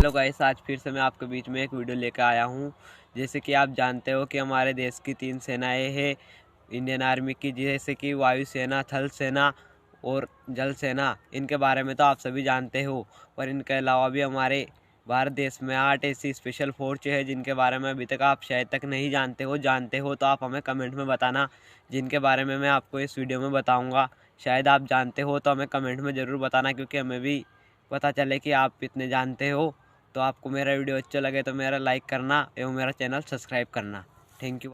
Hello guys, आज फिर से मैं आपके बीच में एक वीडियो लेकर आया हूँ। जैसे कि आप जानते हो कि हमारे देश की 3 सेनाएं हैं इंडियन आर्मी की, जैसे कि वायुसेना, थल सेना और जल सेना। इनके बारे में तो आप सभी जानते हो, पर इनके अलावा भी हमारे भारत देश में 8 ऐसी स्पेशल फोर्स है जिनके बारे में अभी तक आप शायद तक नहीं जानते हो। जानते हो तो आप हमें कमेंट में बताना, जिनके बारे में मैं आपको इस वीडियो में बताऊँगा। शायद आप जानते हो तो हमें कमेंट में ज़रूर बताना, क्योंकि हमें भी पता चले कि आप इतने जानते हो। तो आपको मेरा वीडियो अच्छा लगे तो मेरा लाइक करना एवं मेरा चैनल सब्सक्राइब करना। Thank you.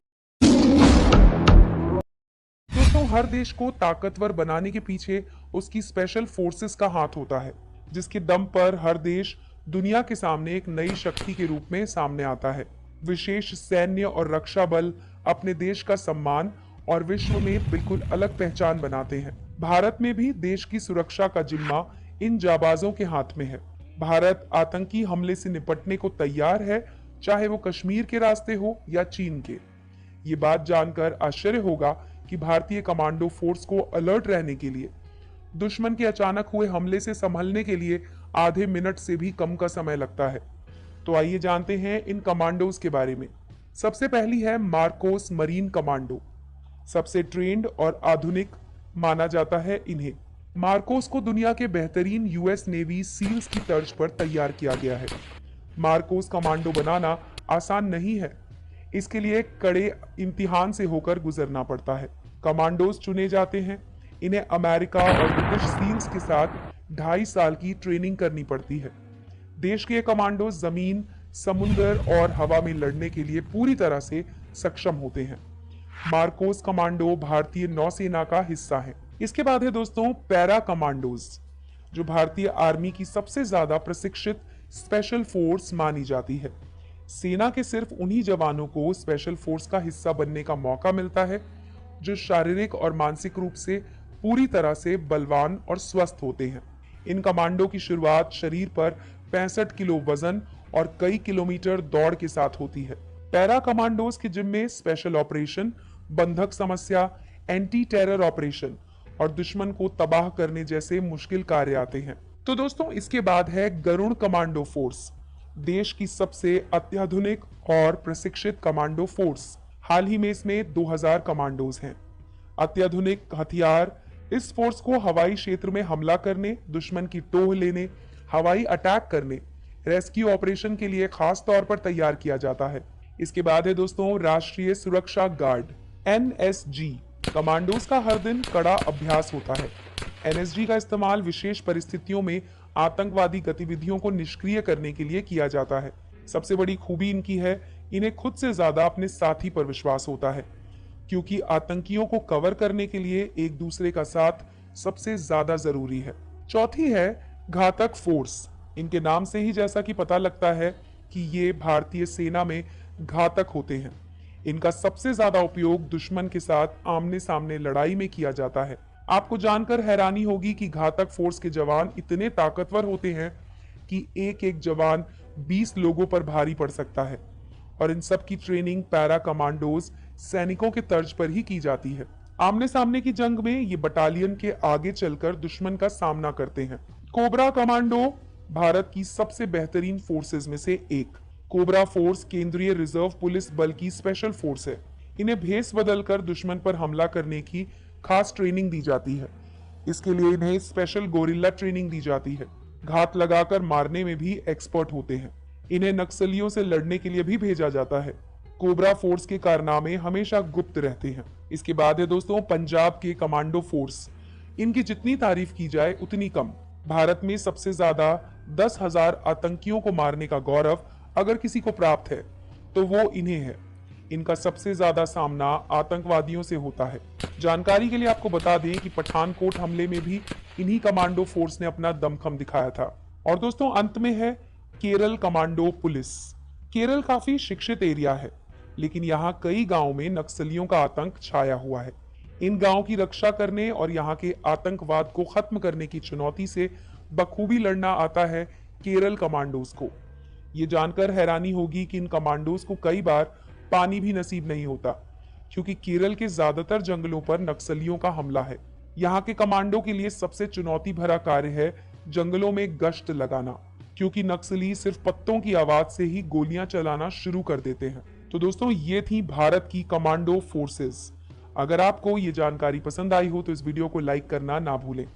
दोस्तों, हर देश को ताकतवर बनाने के पीछे उसकी स्पेशल फोर्सेस का हाथ होता है, जिसके दम पर हर देश दुनिया के सामने एक नई शक्ति के रूप में सामने आता है। विशेष सैन्य और रक्षा बल अपने देश का सम्मान और विश्व में बिल्कुल अलग पहचान बनाते हैं। भारत में भी देश की सुरक्षा का जिम्मा इन जाबाजों के हाथ में है। भारत आतंकी हमले से निपटने को तैयार है, चाहे वो कश्मीर के रास्ते हो या चीन के। ये बात जानकर आश्चर्य होगा कि भारतीय कमांडो फोर्स को अलर्ट रहने के लिए, दुश्मन के अचानक हुए हमले से संभलने के लिए आधे मिनट से भी कम का समय लगता है। तो आइए जानते हैं इन कमांडोज के बारे में। सबसे पहली है मार्कोस मरीन कमांडो। सबसे ट्रेंड और आधुनिक माना जाता है इन्हें। मार्कोस को दुनिया के बेहतरीन यूएस नेवी सील्स की तर्ज पर तैयार किया गया है। मार्कोस कमांडो बनाना आसान नहीं है। इसके लिए कड़े इम्तिहान से होकर गुजरना पड़ता है। कमांडोज चुने जाते हैं। इन्हें अमेरिका और ब्रिटिश सील्स के साथ 2.5 साल की ट्रेनिंग करनी पड़ती है। देश के कमांडोज जमीन, समुद्र और हवा में लड़ने के लिए पूरी तरह से सक्षम होते हैं। मार्कोस कमांडो भारतीय नौसेना का हिस्सा है। इसके बाद है दोस्तों पैरा कमांडोज, जो भारतीय आर्मी की सबसे ज्यादा प्रशिक्षित स्पेशल फोर्स मानी जाती है। सेना के सिर्फ उन्हीं जवानों को स्पेशल फोर्स का हिस्सा बनने का मौका मिलता है जो शारीरिक और मानसिक रूप से पूरी तरह से बलवान और स्वस्थ होते हैं। इन कमांडो की शुरुआत शरीर पर 65 किलो वजन और कई किलोमीटर दौड़ के साथ होती है। पैरा कमांडोज के जिम्मे स्पेशल ऑपरेशन, बंधक समस्या, एंटी टेरर ऑपरेशन और दुश्मन को तबाह करने जैसे मुश्किल कार्य आते हैं। तो दोस्तों, इसके बाद है गरुड़ कमांडो फोर्स, देश की सबसे अत्याधुनिक और प्रशिक्षित कमांडो फोर्स। हाल ही में इसमें 2000 कमांडोज हैं। अत्याधुनिक हथियार। इस फोर्स को हवाई क्षेत्र में हमला करने, दुश्मन की टोह लेने, हवाई अटैक करने, रेस्क्यू ऑपरेशन के लिए खास तौर पर तैयार किया जाता है। इसके बाद है दोस्तों राष्ट्रीय सुरक्षा गार्ड, एनएसजी। कमांडोज का हर दिन कड़ा अभ्यास होता है। एनएसजी का इस्तेमाल विशेष परिस्थितियों में आतंकवादी गतिविधियों को निष्क्रिय करने के लिए किया जाता है। सबसे बड़ी खूबी इनकी है, इन्हें खुद से ज्यादा अपने साथी पर विश्वास होता है, क्योंकि आतंकियों को कवर करने के लिए एक दूसरे का साथ सबसे ज्यादा जरूरी है। चौथी है घातक फोर्स। इनके नाम से ही जैसा कि पता लगता है कि ये भारतीय सेना में घातक होते हैं। इनका सबसे ज्यादा उपयोग दुश्मन के साथ आमने सामने लड़ाई में किया जाता है। आपको जानकर हैरानी होगी कि घातक फोर्स के जवान इतने ताकतवर होते हैं कि एक एक जवान 20 लोगों पर भारी पड़ सकता है। और इन सब की ट्रेनिंग पैरा कमांडोज सैनिकों के तर्ज पर ही की जाती है। आमने सामने की जंग में ये बटालियन के आगे चलकर दुश्मन का सामना करते हैं। कोबरा कमांडो भारत की सबसे बेहतरीन फोर्सेज में से एक। कोबरा फोर्स केंद्रीय रिजर्व पुलिस बल की स्पेशल फोर्स है। इन्हें भेस बदलकर दुश्मन पर हमला करने की खास ट्रेनिंग दी जाती है। इसके लिए इन्हें स्पेशल गोरिल्ला ट्रेनिंग दी जाती है। घात लगाकर मारने में भी एक्सपर्ट होते हैं। इन्हें नक्सलियों से लड़ने के लिए भी भेजा जाता है। कोबरा फोर्स के कारनामे हमेशा गुप्त रहते हैं। इसके बाद है दोस्तों पंजाब के कमांडो फोर्स। इनकी जितनी तारीफ की जाए उतनी कम। भारत में सबसे ज्यादा 10,000 आतंकियों को मारने का गौरव अगर किसी को प्राप्त है तो वो इन्हें है। इनका सबसे ज्यादा सामना आतंकवादियों से होता है। जानकारी के लिए आपको बता दें कि पठानकोट हमले में भी इन्हीं कमांडो फोर्स ने अपना दमखम दिखाया था। और दोस्तों अंत में है केरल कमांडो पुलिस। केरल काफी शिक्षित एरिया है, लेकिन यहाँ कई गांवों में नक्सलियों का आतंक छाया हुआ है। इन गांवों की रक्षा करने और यहाँ के आतंकवाद को खत्म करने की चुनौती से बखूबी लड़ना आता है केरल कमांडोज को। ये जानकर हैरानी होगी कि इन कमांडोज को कई बार पानी भी नसीब नहीं होता, क्योंकि केरल के ज्यादातर जंगलों पर नक्सलियों का हमला है। यहाँ के कमांडो के लिए सबसे चुनौती भरा कार्य है जंगलों में गश्त लगाना। क्योंकि नक्सली सिर्फ पत्तों की आवाज से ही गोलियां चलाना शुरू कर देते हैं। तो दोस्तों, ये थी भारत की कमांडो फोर्सेस। अगर आपको ये जानकारी पसंद आई हो तो इस वीडियो को लाइक करना ना भूलें।